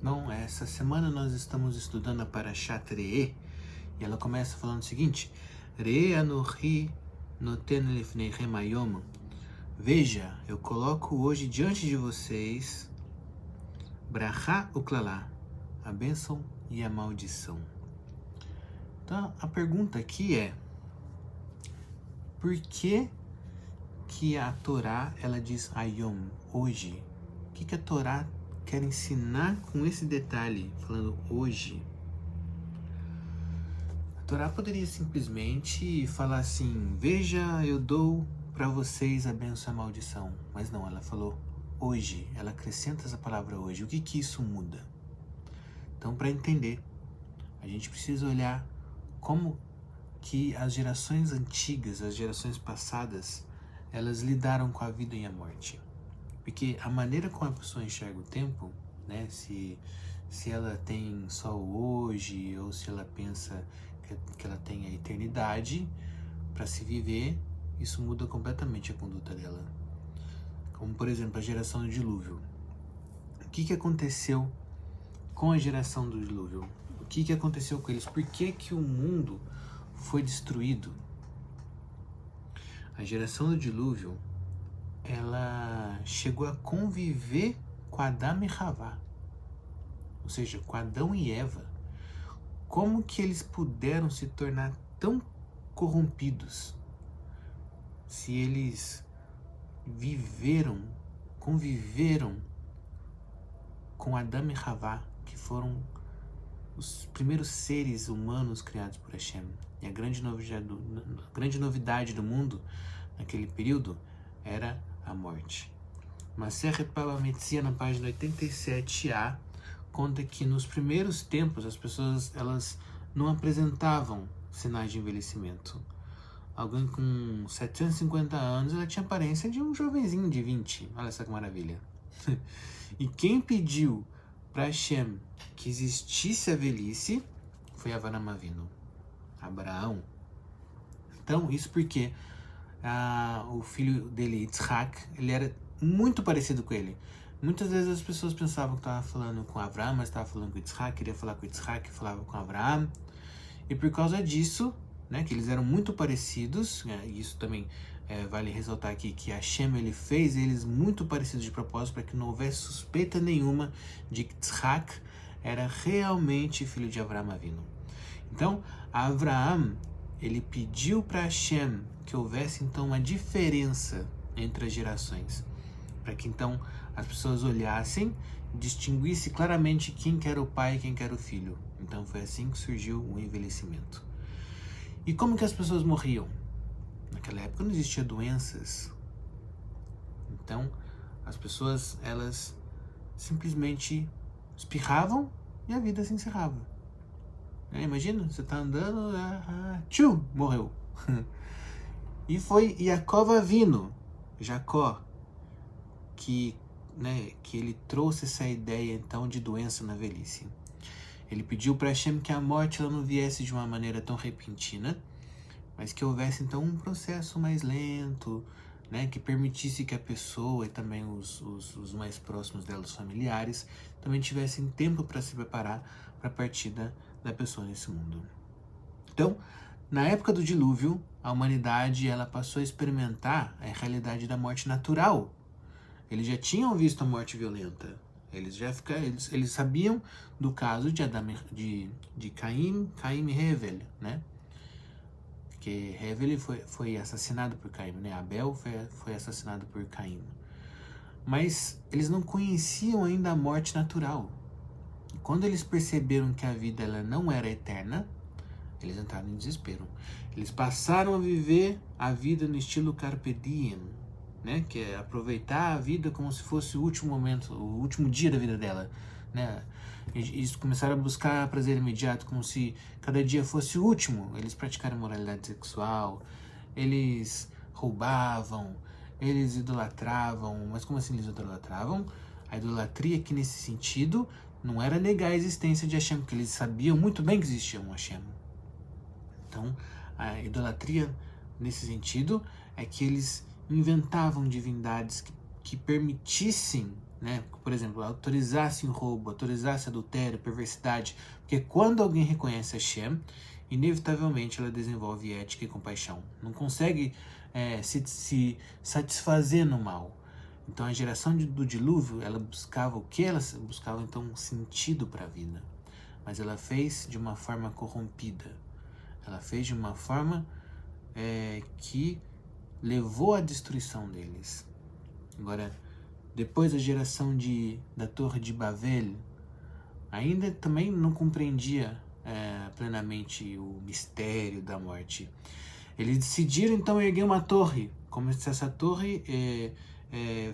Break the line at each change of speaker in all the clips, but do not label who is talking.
Bom, essa semana nós estamos estudando a Parashat Re'eh, e ela começa falando o seguinte: Re'eh Anochi noten lifneichem hayom. Veja, eu coloco hoje diante de vocês Brachá uklalá, a bênção e a maldição. Então, a pergunta aqui é: por que a Torá ela diz Hayom, hoje? O que a Torá quer ensinar com esse detalhe, falando hoje? A Torá poderia simplesmente falar assim: veja, eu dou para vocês a bênção e a maldição. Mas não, ela falou hoje, ela acrescenta essa palavra hoje. O que isso muda? Então, para entender, a gente precisa olhar como que as gerações antigas, as gerações passadas, elas lidaram com a vida e a morte. Porque a maneira como a pessoa enxerga o tempo, né, se ela tem só o hoje, ou se ela pensa que ela tem a eternidade para se viver, isso muda completamente a conduta dela. Como, por exemplo, a geração do dilúvio. O que aconteceu com a geração do dilúvio? O que aconteceu com eles? Por que o mundo foi destruído? A geração do dilúvio, ela chegou a conviver com Adão e Havá, ou seja, com Adão e Eva. Como que eles puderam se tornar tão corrompidos se eles conviveram com Adão e Havá, que foram os primeiros seres humanos criados por Hashem? E a grande novidade do mundo naquele período era a morte. Masechet Baba Metzia, na página 87a, conta que nos primeiros tempos as pessoas elas não apresentavam sinais de envelhecimento. Alguém com 750 anos, ela tinha aparência de um jovenzinho de 20. Olha só que maravilha. E quem pediu para Hashem que existisse a velhice foi Avraham Avinu, Abraão. Então, isso porque o filho dele, Yitzhak, ele era muito parecido com ele. Muitas vezes as pessoas pensavam que estava falando com Avraham, mas estava falando com Yitzhak, queria falar com Yitzhak, falava com Avraham. E por causa disso, né, que eles eram muito parecidos, e isso também vale ressaltar aqui, que Hashem ele fez eles muito parecidos de propósito para que não houvesse suspeita nenhuma de que Yitzhak era realmente filho de Avraham Avinu. Então, Avraham, ele pediu para Hashem que houvesse então uma diferença entre as gerações, para que então as pessoas olhassem, distinguissem claramente quem que era o pai e quem que era o filho. Então foi assim que surgiu o envelhecimento. E como que as pessoas morriam? Naquela época não existia doenças. Então as pessoas elas simplesmente espirravam e a vida se encerrava. Imagina, você está andando, tchum, morreu. E foi Yaakov Avinu, Jacó, que ele trouxe essa ideia então de doença na velhice. Ele pediu para Hashem que a morte ela não viesse de uma maneira tão repentina, mas que houvesse então um processo mais lento, né, que permitisse que a pessoa e também os mais próximos dela, os familiares, também tivessem tempo para se preparar para a partida da pessoa nesse mundo. Então, na época do dilúvio, a humanidade ela passou a experimentar a realidade da morte natural. Eles já tinham visto a morte violenta. Eles sabiam do caso de Caim e Hevel, né? Que Hevel foi assassinado por Caim, né? Abel foi assassinado por Caim. Mas eles não conheciam ainda a morte natural. E quando eles perceberam que a vida ela não era eterna, eles entraram em desespero. Eles passaram a viver a vida no estilo Carpe Diem, né? Que é aproveitar a vida como se fosse o último momento, o último dia da vida dela, né? Eles começaram a buscar prazer imediato, como se cada dia fosse o último. Eles praticaram moralidade sexual, eles roubavam, eles idolatravam. Mas como assim eles idolatravam? A idolatria aqui nesse sentido não era negar a existência de Hashem, porque eles sabiam muito bem que existia um Hashem. Então, a idolatria nesse sentido é que eles inventavam divindades que permitissem, né? Por exemplo, autorizasse o roubo, autorizasse adultério, perversidade, porque quando alguém reconhece Hashem, inevitavelmente ela desenvolve ética e compaixão. Não consegue se satisfazer no mal. Então a geração do dilúvio, ela buscava o que? Ela buscava então um sentido para a vida. Mas ela fez de uma forma corrompida. Ela fez de uma forma que levou à destruição deles. Agora, depois da geração da Torre de Babel, ainda também não compreendia plenamente o mistério da morte. Eles decidiram então erguer uma torre, como se essa torre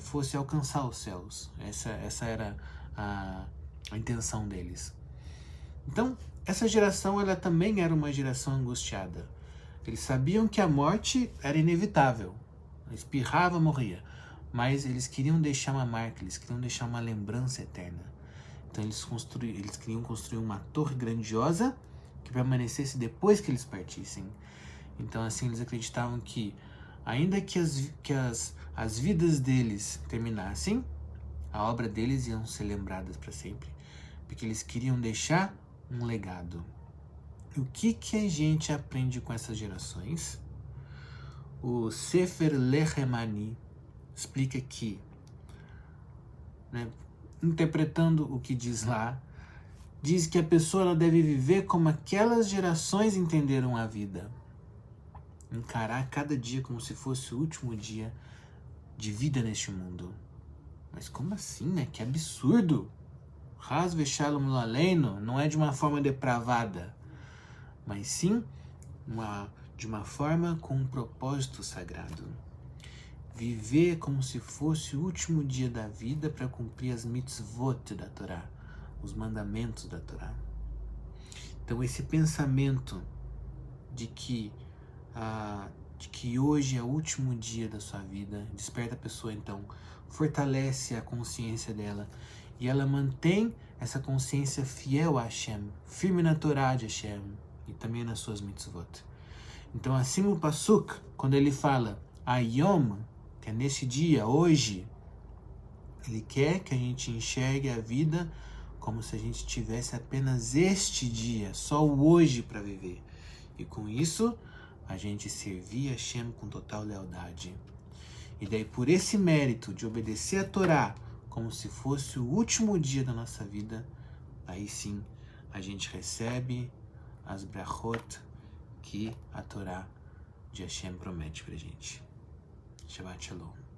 fosse alcançar os céus. Essa era a intenção deles. Então, essa geração ela também era uma geração angustiada. Eles sabiam que a morte era inevitável. Espirrava, morria. Mas eles queriam deixar uma marca, eles queriam deixar uma lembrança eterna. Então eles queriam construir uma torre grandiosa que permanecesse depois que eles partissem. Então assim eles acreditavam que, ainda que as vidas deles terminassem, a obra deles iam ser lembradas para sempre. Porque eles queriam deixar um legado. E o que a gente aprende com essas gerações? O Sefer Lechem Ani explica que, interpretando o que diz lá, diz que a pessoa ela deve viver como aquelas gerações entenderam a vida. Encarar cada dia como se fosse o último dia de vida neste mundo. Mas como assim, né? Que absurdo! Haz v'shalom lo aleinu não é de uma forma depravada, mas sim de uma forma com um propósito sagrado. Viver como se fosse o último dia da vida para cumprir as mitzvot da Torá, os mandamentos da Torá. Então esse pensamento de que hoje é o último dia da sua vida, desperta a pessoa então, fortalece a consciência dela e ela mantém essa consciência fiel a Hashem, firme na Torá de Hashem e também nas suas mitzvot. Então assim o Pasuk, quando ele fala Ayom, que é nesse dia, hoje, ele quer que a gente enxergue a vida como se a gente tivesse apenas este dia, só o hoje para viver. E com isso, a gente servir a Hashem com total lealdade. E daí, por esse mérito de obedecer a Torá como se fosse o último dia da nossa vida, aí sim, a gente recebe as brachot que a Torá de Hashem promete pra gente. Shabbat Shalom.